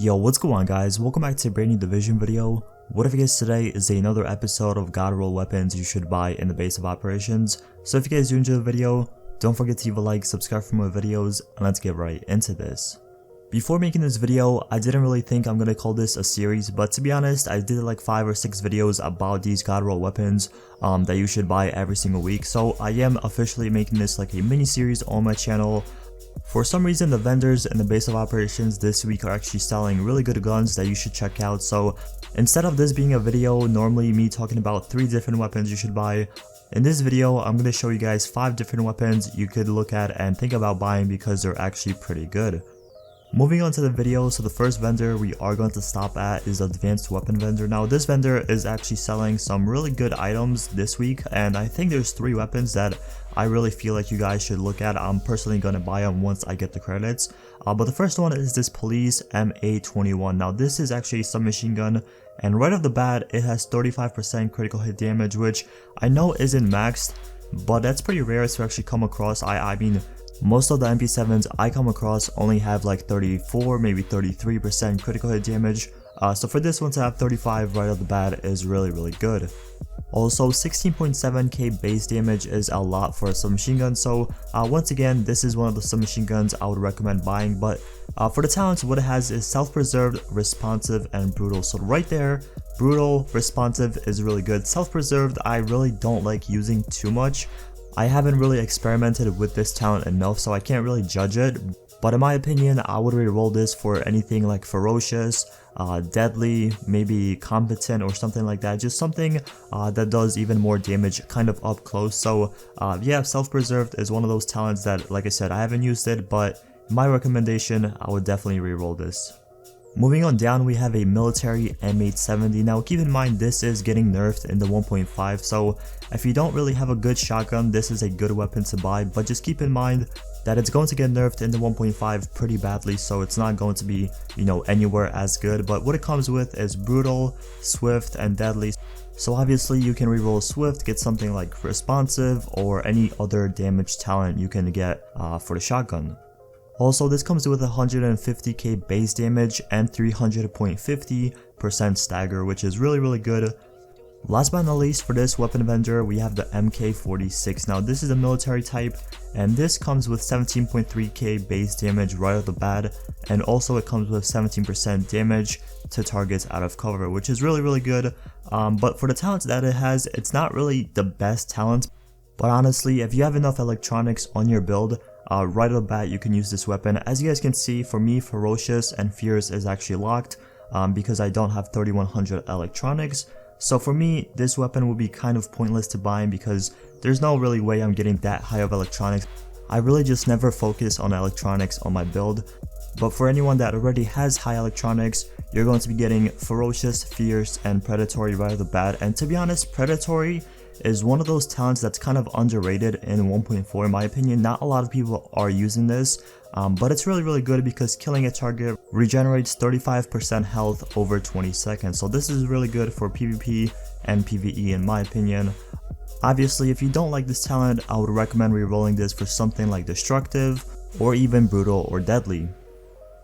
Yo, what's going on guys? Welcome back to a brand new Division video. What if you guys today is another episode of God Roll weapons you should buy in the base of operations. So if you guys do enjoy the video, don't forget to leave a like, subscribe for more videos, and let's get right into this. Before making this video, I didn't really think I'm gonna call this a series, but to be honest, I did like 5 or 6 videos about these God Roll weapons that you should buy every single week. So I am officially making this like a mini series on my channel. For some reason, the vendors in the base of operations this week are actually selling really good guns that you should check out. So instead of this being a video, normally me talking about 3 different weapons you should buy, in this video, I'm going to show you guys 5 different weapons you could look at and think about buying because they're actually pretty good. Moving on to the video, so the first vendor we are going to stop at is Advanced Weapon Vendor. Now this vendor is actually selling some really good items this week, and I think there's 3 weapons that I really feel like you guys should look at. I'm personally going to buy them once I get the credits. But the first one is this Police M821. Now this is actually a submachine gun, and right off the bat it has 35% critical hit damage, which I know isn't maxed, but that's pretty rare to actually come across. I mean, most of the MP7s I come across only have like 34, maybe 33% critical hit damage. So for this one to have 35 right off the bat is really good. Also, 16.7k base damage is a lot for a submachine gun, so once again, this is one of the submachine guns I would recommend buying. But for the talents, what it has is self-preserved, responsive, and brutal. So right there, brutal, responsive is really good. Self-preserved I really don't like using too much. I haven't really experimented with this talent enough, so I can't really judge it. But in my opinion, I would reroll this for anything like ferocious, deadly, maybe competent or something like that. Just something that does even more damage kind of up close. So yeah, self-preserved is one of those talents that, like I said, I haven't used it, but my recommendation, I would definitely reroll this. Moving on down, we have a military M870. Now keep in mind this is getting nerfed in the 1.5, so if you don't really have a good shotgun, this is a good weapon to buy, but just keep in mind that it's going to get nerfed in the 1.5 pretty badly, so it's not going to be, you know, anywhere as good. But what it comes with is brutal, swift, and deadly. So obviously you can reroll swift, get something like responsive, or any other damage talent you can get for the shotgun. Also, this comes with 150k base damage and 300.50% stagger, which is really good. Last but not least, for this weapon vendor, we have the MK46. Now this is a military type, and this comes with 17.3k base damage right off the bat, and also it comes with 17% damage to targets out of cover, which is really good. But for the talents that it has, it's not really the best talent, but honestly, if you have enough electronics on your build, right off the bat you can use this weapon. As you guys can see, for me, ferocious and fierce is actually locked because I don't have 3100 electronics. So for me, this weapon would be kind of pointless to buying because there's no really way I'm getting that high of electronics. I really just never focus on electronics on my build. But for anyone that already has high electronics, you're going to be getting ferocious, fierce, and predatory right off the bat. And to be honest, predatory is one of those talents that's kind of underrated in 1.4 in my opinion. Not a lot of people are using this, but it's really good because killing a target regenerates 35% health over 20 seconds. So this is really good for PvP and PvE in my opinion. Obviously, if you don't like this talent, I would recommend rerolling this for something like destructive or even brutal or deadly.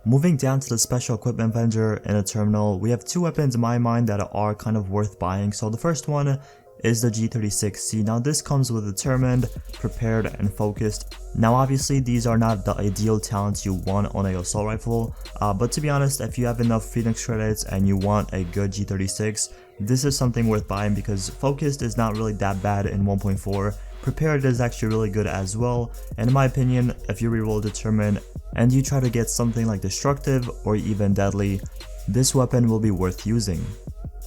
Moving down to the special equipment vendor in a terminal, we have 2 weapons in my mind that are kind of worth buying. So the first one is the G36C. Now this comes with determined, prepared, and focused. Now obviously these are not the ideal talents you want on a assault rifle, but to be honest, if you have enough Phoenix credits and you want a good G36, this is something worth buying because focused is not really that bad in 1.4. Prepared is actually really good as well, and in my opinion, if you reroll determined and you try to get something like destructive or even deadly, this weapon will be worth using.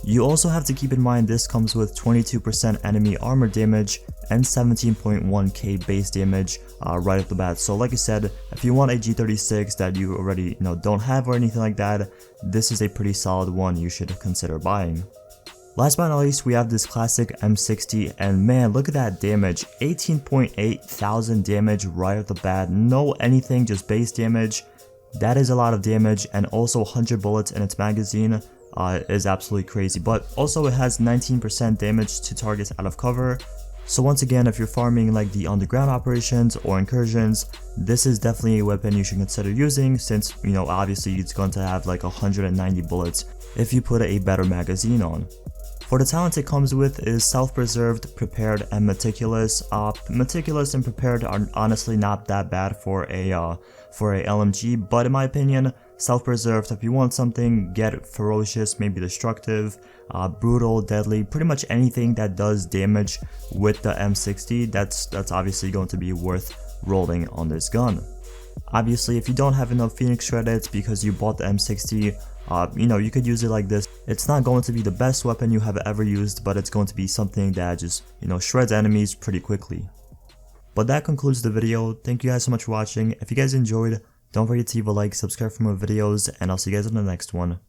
You also have to keep in mind this comes with 22% enemy armor damage and 17.1k base damage right off the bat. So like I said, if you want a G36 that you already don't have or anything like that, this is a pretty solid one you should consider buying. Last but not least, we have this classic M60, and man, look at that damage, 18.8 thousand damage right off the bat. No anything, just base damage. That is a lot of damage, and also 100 bullets in its magazine. Is absolutely crazy, but also it has 19% damage to targets out of cover, So once again, if you're farming like the underground operations or incursions, this is definitely a weapon you should consider using, since, you know, obviously it's going to have like 190 bullets if you put a better magazine on. For the talent it comes with is self-preserved, prepared, and meticulous. Meticulous and prepared are honestly not that bad for a LMG, but in my opinion, self-preserved, if you want something, get ferocious, maybe destructive, brutal, deadly, pretty much anything that does damage with the M60, that's obviously going to be worth rolling on this gun. Obviously, if you don't have enough Phoenix credits because you bought the M60, you know, you could use it like this. It's not going to be the best weapon you have ever used, but it's going to be something that just, you know, shreds enemies pretty quickly. But that concludes the video. Thank you guys so much for watching. If you guys enjoyed, don't forget to leave a like, subscribe for more videos, and I'll see you guys in the next one.